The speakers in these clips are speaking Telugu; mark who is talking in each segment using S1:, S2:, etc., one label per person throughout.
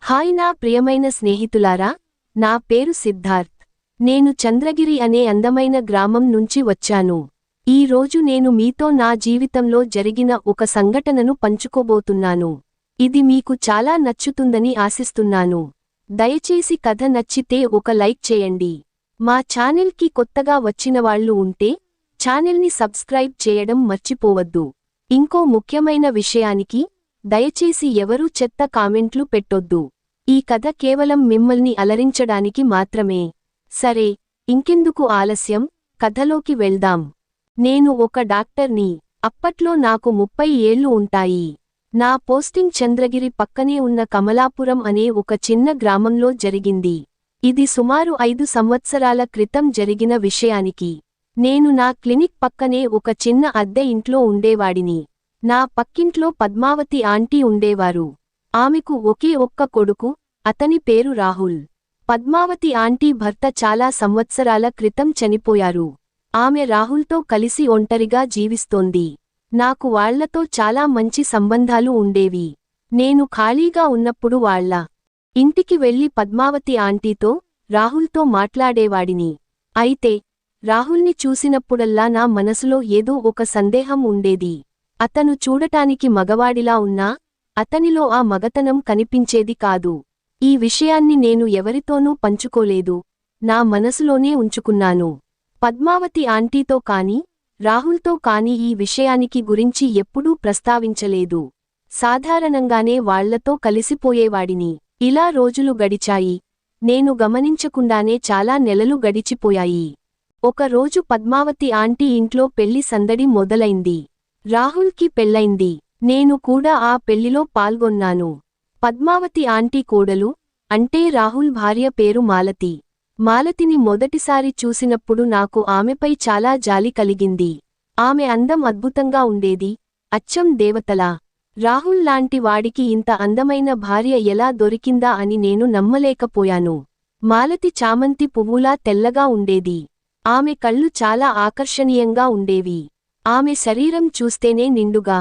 S1: హాయ్ నా ప్రియమైన స్నేహితులారా, నా పేరు సిద్ధార్థ్. నేను చంద్రగిరి అనే అందమైన గ్రామం నుంచి వచ్చాను. ఈ రోజు నేను మీతో నా జీవితంలో జరిగిన ఒక సంఘటనను పంచుకోబోతున్నాను. ఇది మీకు చాలా నచ్చుతుందని ఆశిస్తున్నాను. దయచేసి కథ నచ్చితే ఒక లైక్ చేయండి. మా ఛానెల్కి కొత్తగా వచ్చినవాళ్లు ఉంటే ఛానెల్ని సబ్స్క్రైబ్ చేయడం మర్చిపోవద్దు. ఇంకో ముఖ్యమైన విషయానికి, దయచేసి ఎవరూ చెత్త కామెంట్లు పెట్టొద్దు. ఈ కథ కేవలం మిమ్మల్ని అలరించడానికి మాత్రమే. సరే, ఇంకెందుకు ఆలస్యం, కథలోకి వెళ్దాం. నేను ఒక డాక్టర్ని. అప్పట్లో నాకు 30 ఏళ్లు ఉంటాయి. నా పోస్టింగ్ చంద్రగిరి పక్కనే ఉన్న కమలాపురం అనే ఒక చిన్న గ్రామంలో జరిగింది. ఇది సుమారు 5 సంవత్సరాల క్రితం జరిగిన విషయానికి. నేను నా క్లినిక్ పక్కనే ఒక చిన్న అద్దె ఇంట్లో ఉండేవాడిని. నా పక్కింట్లో పద్మావతి ఆంటీ ఉండేవారు. ఆమెకు ఒకే ఒక్క కొడుకు, అతని పేరు రాహుల్. పద్మావతి ఆంటీ భర్త చాలా సంవత్సరాల క్రితం చనిపోయారు. ఆమె రాహుల్తో కలిసి ఒంటరిగా జీవిస్తోంది. నాకు వాళ్లతో చాలా మంచి సంబంధాలు ఉండేవి. నేను ఖాళీగా ఉన్నప్పుడు వాళ్ల ఇంటికి వెళ్లి పద్మావతి ఆంటీతో, రాహుల్తో మాట్లాడేవాడిని. అయితే రాహుల్ని చూసినప్పుడల్లా నా మనసులో ఏదో ఒక సందేహం ఉండేది. అతను చూడటానికి మగవాడిలా ఉన్నా, అతనిలో ఆ మగతనం కనిపించేది కాదు. ఈ విషయాన్ని నేను ఎవరితోనూ పంచుకోలేదు, నా మనసులోనే ఉంచుకున్నాను. పద్మావతి ఆంటీతో కాని, రాహుల్తో కాని ఈ విషయానికి గురించి ఎప్పుడూ ప్రస్తావించలేదు. సాధారణంగానే వాళ్లతో కలిసిపోయేవాడిని. ఇలా రోజులు గడిచాయి. నేను గమనించకుండానే చాలా నెలలు గడిచిపోయాయి. ఒక రోజు పద్మావతి ఆంటీ ఇంట్లో పెళ్లి సందడి మొదలైంది. రాహుల్కి పెళ్లైంది. నేను కూడా ఆ పెళ్లిలో పాల్గొన్నాను. పద్మావతి ఆంటీ కోడలు, అంటే రాహుల్ భార్య పేరు మాలతి. మాలతిని మొదటిసారి చూసినప్పుడు నాకు ఆమెపై చాలా జాలి కలిగింది. ఆమె అందం అద్భుతంగా ఉండేది, అచ్చం దేవతలా. రాహుల్ లాంటి వాడికి ఇంత అందమైన భార్య ఎలా దొరికిందా అని నేను నమ్మలేకపోయాను. మాలతి చామంతి పువ్వులా తెల్లగా ఉండేది. ఆమె కళ్ళు చాలా ఆకర్షణీయంగా ఉండేవి. ఆమె శరీరం చూస్తేనే నిండుగా,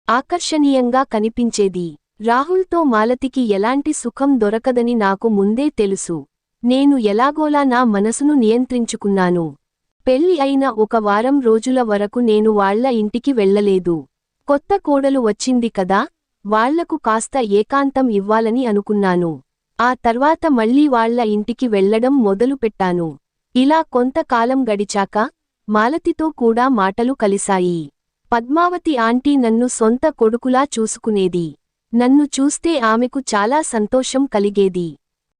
S1: ఆకర్షణీయంగా కనిపించేది. రాహుల్తో మాలతికి ఎలాంటి సుఖం దొరకదని నాకు ముందే తెలుసు. నేను ఎలాగోలా నా మనసును నియంత్రించుకున్నాను. పెళ్లి అయిన ఒక వారం రోజుల వరకు నేను వాళ్ల ఇంటికి వెళ్లలేదు. కొత్త కోడలు వచ్చింది కదా, వాళ్లకు కాస్త ఏకాంతం ఇవ్వాలని అనుకున్నాను. ఆ తర్వాత మళ్లీ వాళ్ల ఇంటికి వెళ్లడం మొదలుపెట్టాను. ఇలా కొంతకాలం గడిచాక మాలతితో కూడా మాటలు కలిశాయి. పద్మావతి ఆంటీ నన్ను సొంత కొడుకులా చూసుకునేది. నన్ను చూస్తే ఆమెకు చాలా సంతోషం కలిగేది.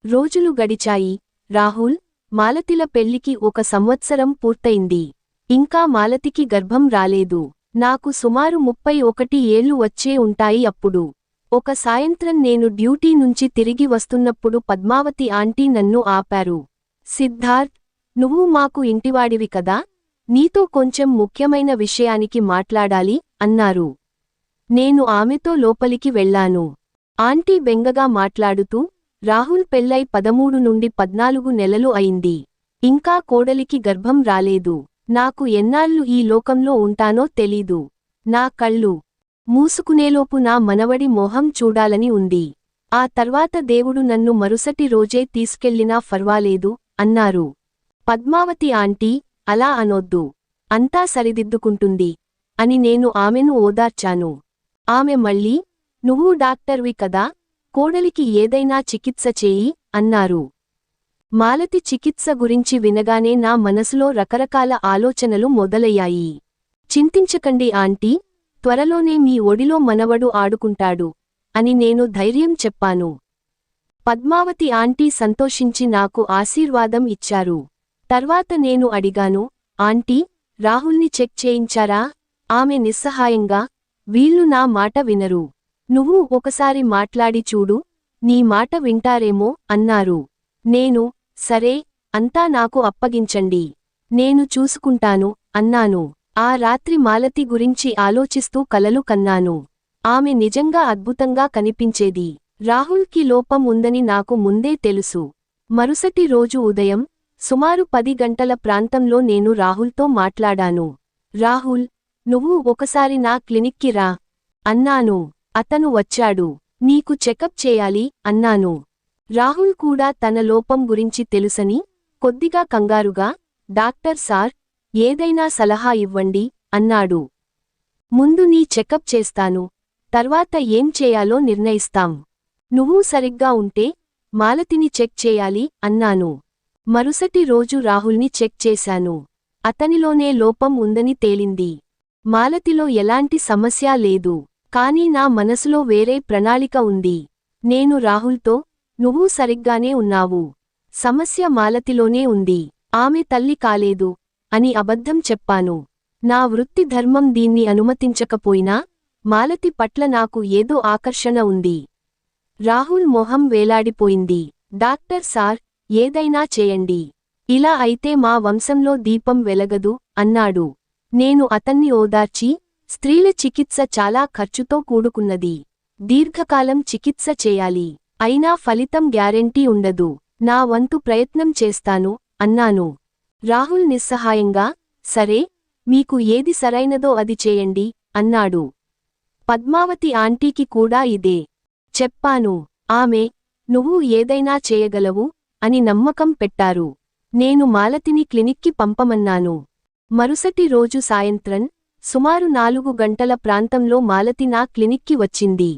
S1: రోజులు గడిచాయి. రాహుల్, మాలతిల పెళ్లికి 1 సంవత్సరం పూర్తయింది. ఇంకా మాలతికి గర్భం రాలేదు. నాకు సుమారు 31 ఏళ్లు వచ్చే ఉంటాయి అప్పుడు. ఒక సాయంత్రం నేను డ్యూటీ నుంచి తిరిగి వస్తున్నప్పుడు పద్మావతి ఆంటీ నన్ను ఆపారు. సిద్ధార్థ్, నువ్వు మాకు ఇంటివాడివి కదా, నీతో కొంచెం ముఖ్యమైన విషయానికి మాట్లాడాలి అన్నారు. నేను ఆమెతో లోపలికి వెళ్లాను. ఆంటీ బెంగగా మాట్లాడుతూ, రాహుల్ పెళ్లై 13 నుండి 14 నెలలు అయింది. ఇంకా కోడలికి గర్భం రాలేదు. నాకు ఎన్నాళ్లు ఈ లోకంలో ఉంటానో తెలీదు. నా కళ్ళు మూసుకునేలోపు నా మనవడి మొహం చూడాలని ఉంది. ఆ తర్వాత దేవుడు నన్ను మరుసటి రోజే తీసుకెళ్లినా ఫర్వాలేదు అన్నారు. పద్మావతి ఆంటీ, అలా అనొద్దు. అంతా సరిదిద్దుకుంటుంది అని నేను ఆమెను ఓదార్చాను. ఆమె మళ్ళీ, నువ్వు డాక్టర్వి కదా, కోడలికి ఏదైనా చికిత్స చేయి అన్నారు. మాలతి చికిత్స గురించి వినగానే నా మనసులో రకరకాల ఆలోచనలు మొదలయ్యాయి. చింతించకండి ఆంటీ, త్వరలోనే మీ ఒడిలో మనవడు ఆడుకుంటాడు అని నేను ధైర్యం చెప్పాను. పద్మావతి ఆంటీ సంతోషించి నాకు ఆశీర్వాదం ఇచ్చారు. తర్వాత నేను అడిగాను, ఆంటీ, రాహుల్ని చెక్ చేయించారా? ఆమె నిస్సహాయంగా, వీళ్ళు నా మాట వినరు. నువ్వు ఒకసారి మాట్లాడి చూడు, నీ మాట వింటారేమో అన్నారు. నేను, సరే, అంతా నాకు అప్పగించండి, నేను చూసుకుంటాను అన్నాను. ఆ రాత్రి మాలతి గురించి ఆలోచిస్తూ కలలు కన్నాను. ఆమె నిజంగా అద్భుతంగా కనిపించేది. రాహుల్కి లోపం ఉందని నాకు ముందే తెలుసు. మరుసటి రోజు ఉదయం సుమారు 10 గంటల ప్రాంతంలో నేను రాహుల్తో మాట్లాడాను. రాహుల్, నువ్వు ఒకసారి నా క్లినిక్కి రా అన్నాను. అతను వచ్చాడు. నీకు చెకప్ చేయాలి అన్నాను. రాహుల్ కూడా తన లోపం గురించి తెలుసని కొద్దిగా కంగారుగా డాక్టర్ సార్ ఏదైనా సలహా ఇవ్వండి అన్నాడు. ముందు నీ చెకప్ చేస్తాను, తర్వాత ఏం చేయాలో నిర్ణయిస్తాం. నువ్వు సరిగ్గా ఉంటే మాలతిని చెక్ చేయాలి అన్నాను. మరుసటి రోజు రాహుల్ని చెక్ చేశాను. అతనిలోనే లోపం ఉందని తేలింది. మాలతిలో ఎలాంటి సమస్య లేదు. కానీ నా మనసులో వేరే ప్రణాళిక ఉంది. నేను రాహుల్తో, నువ్వు సరిగ్గానే ఉన్నావు, సమస్య మాలతిలోనే ఉంది, ఆమె తల్లి కాలేదు అని అబద్ధం చెప్పాను. నా వృత్తి ధర్మం దీన్ని అనుమతించకపోయినా మాలతి పట్ల నాకు ఏదో ఆకర్షణ ఉంది. రాహుల్ మొహం వేలాడిపోయింది. డాక్టర్ సార్ ఏదైనా చేయండి, ఇలా అయితే మా వంశంలో దీపం వెలగదు అన్నాడు. నేను అతన్ని ఓదార్చి, స్త్రీల చికిత్స చాలా ఖర్చుతో కూడుకున్నది, దీర్ఘకాలం చికిత్స చేయాలి, అయినా ఫలితం గ్యారెంటీ ఉండదు, నా వంతు ప్రయత్నం చేస్తాను అన్నాను. రాహుల్ నిస్సహాయంగా, సరే, మీకు ఏది సరైనదో అది చేయండి అన్నాడు. పద్మావతి ఆంటీకి కూడా ఇదే చెప్పాను. ఆమె, నువ్వు ఏదైనా చేయగలవు అని నమ్మకం పెట్టారు. నేను మాలతిని క్లినిక్కి పంపమన్నాను. మరుసటి రోజు సాయంత్రం సుమారు 4 గంటల ప్రాంతంలో మాలతి నా క్లినిక్కి వచ్చింది.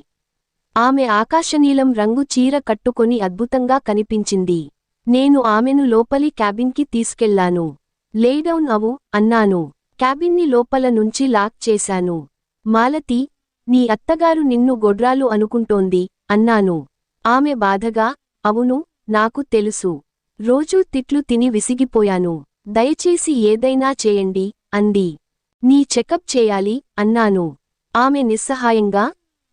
S1: ఆమె ఆకాశనీలం రంగు చీర కట్టుకొని అద్భుతంగా కనిపించింది. నేను ఆమెను లోపలి క్యాబిన్కి తీసుకెళ్లాను. లేడౌన్ అవు అన్నాను. క్యాబిన్ని లోపల నుంచి లాక్ చేశాను. మాలతి, నీ అత్తగారు నిన్ను గొడ్రాలు అనుకుంటోంది అన్నాను. ఆమె బాధగా, అవును, నాకు తెలుసు. రోజూ తిట్లు తిని విసిగిపోయాను. దయచేసి ఏదైనా చేయండి అంది. నీ చెకప్ చేయాలి అన్నాను. ఆమె నిస్సహాయంగా,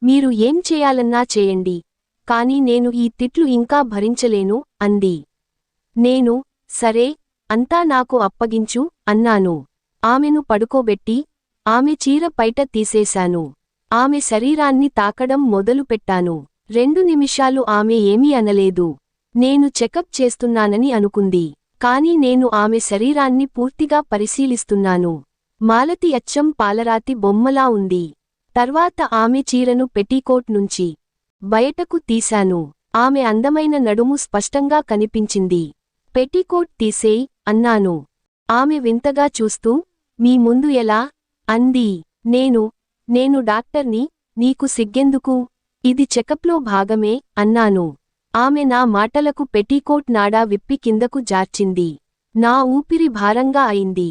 S1: మీరు ఏం చేయాలన్నా చేయండి, కాని నేను ఈ తిట్లు ఇంకా భరించలేను అంది. నేను, సరే, అంతా నాకు అప్పగించు అన్నాను. ఆమెను పడుకోబెట్టి ఆమె చీర పైట తీసేశాను. ఆమె శరీరాన్ని తాకడం మొదలుపెట్టాను. 2 నిమిషాలు ఆమె ఏమీ అనలేదు. నేను చెకప్ చేస్తున్నానని అనుకుంది. కాని నేను ఆమె శరీరాన్ని పూర్తిగా పరిశీలిస్తున్నాను. మాలతి అచ్చం పాలరాతి బొమ్మలా ఉంది. తర్వాత ఆమె చీరను పెట్టీకోట్ నుంచి బయటకు తీశాను. ఆమె అందమైన నడుము స్పష్టంగా కనిపించింది. పెట్టీకోట్ తీసేయ్ అన్నాను. ఆమె వింతగా చూస్తూ, మీ ముందు ఎలా అంది. నేను డాక్టర్ని, నీకు సిగ్గెందుకు, ఇది చెకప్లో భాగమే అన్నాను. ఆమె నా మాటలకు పెట్టీకోట్ నాడా విప్పి కిందకు జార్చింది. నా ఊపిరి భారంగా అయింది.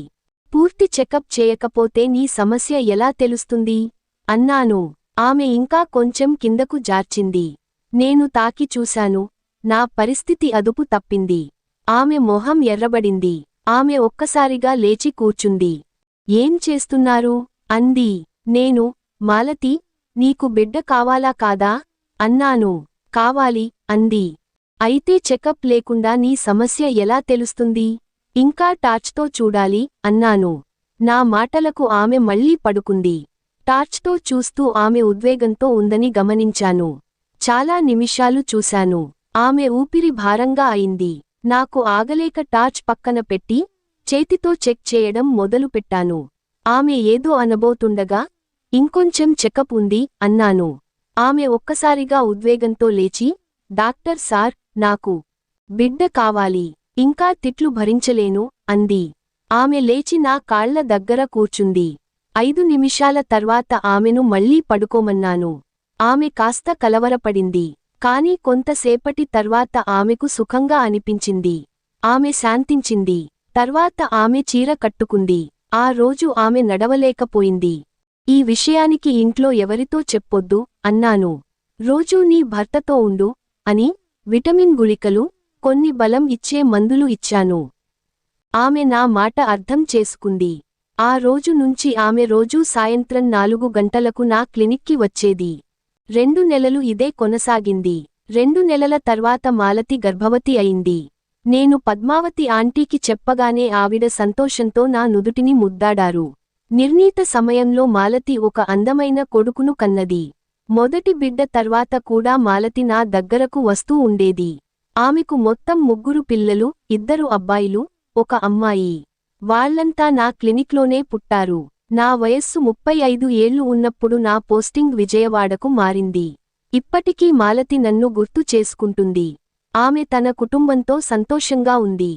S1: పూర్తి చెకప్ చేయకపోతే నీ సమస్య ఎలా తెలుస్తుంది అన్నాను. ఆమె ఇంకా కొంచెం కిందకు జార్చింది. నేను తాకి చూశాను. నా పరిస్థితి అదుపు తప్పింది. ఆమె మొహం ఎర్రబడింది. ఆమె ఒక్కసారిగా లేచి కూర్చుంది. ఏం చేస్తున్నారు అంది. నేను, మాలతి, నీకు బిడ్డ కావాలా కాదా అన్నాను. కావాలి అంది. అయితే చెకప్ లేకుండా నీ సమస్య ఎలా తెలుస్తుంది, ఇంకా టార్చ్తో చూడాలి అన్నాను. నా మాటలకు ఆమె మళ్లీ పడుకుంది. టార్చ్తో చూస్తూ ఆమె ఉద్వేగంతో ఉందని గమనించాను. చాలా నిమిషాలు చూశాను. ఆమె ఊపిరి భారంగా అయింది. నాకు ఆగలేక టార్చ్ పక్కన పెట్టి చేతితో చెక్ చేయడం మొదలుపెట్టాను. ఆమె ఏదో అనబోతుండగా, ఇంకొంచెం చెకప్ ఉంది అన్నాను. ఆమె ఒక్కసారిగా ఉద్వేగంతో లేచి, డాక్టర్ సార్, నాకు బిడ్డ కావాలి, ఇంకా తిట్లు భరించలేను అంది. ఆమె లేచి నా కాళ్ల దగ్గర కూర్చుంది. 5 నిమిషాల తర్వాత ఆమెను మళ్లీ పడుకోమన్నాను. ఆమె కాస్త కలవరపడింది. కాని కొంతసేపటి తర్వాత ఆమెకు సుఖంగా అనిపించింది. ఆమె శాంతించింది. తర్వాత ఆమె చీర కట్టుకుంది. ఆ రోజు ఆమె నడవలేకపోయింది. ఈ విషయానికి ఇంట్లో ఎవరితో చెప్పొద్దు అన్నాను. రోజూ నీ భర్తతో ఉండు అని విటమిన్ గుళికలు, కొన్ని బలం ఇచ్చే మందులు ఇచ్చాను. ఆమె నా మాట అర్థం చేసుకుంది. ఆ రోజు నుంచి ఆమె రోజూ సాయంత్రం 4 గంటలకు నా క్లినిక్కి వచ్చేది. 2 నెలలు ఇదే కొనసాగింది. 2 నెలల తర్వాత మాలతి గర్భవతి అయింది. నేను పద్మావతి ఆంటీకి చెప్పగానే ఆవిడ సంతోషంతో నా నుదుటిని ముద్దాడారు. నిర్ణీత సమయంలో మాలతి ఒక అందమైన కొడుకును కన్నది. మొదటి బిడ్డ తర్వాత కూడా మాలతి నా దగ్గరకు వస్తూ ఉండేది. ఆమెకు మొత్తం 3 పిల్లలు, 2 అబ్బాయిలు, 1 అమ్మాయి. వాళ్లంతా నా క్లినిక్లోనే పుట్టారు. నా వయస్సు 35 ఏళ్లు ఉన్నప్పుడు నా పోస్టింగ్ విజయవాడకు మారింది. ఇప్పటికీ మాలతి నన్ను గుర్తు చేసుకుంటుంది. ఆమె తన కుటుంబంతో సంతోషంగా ఉంది.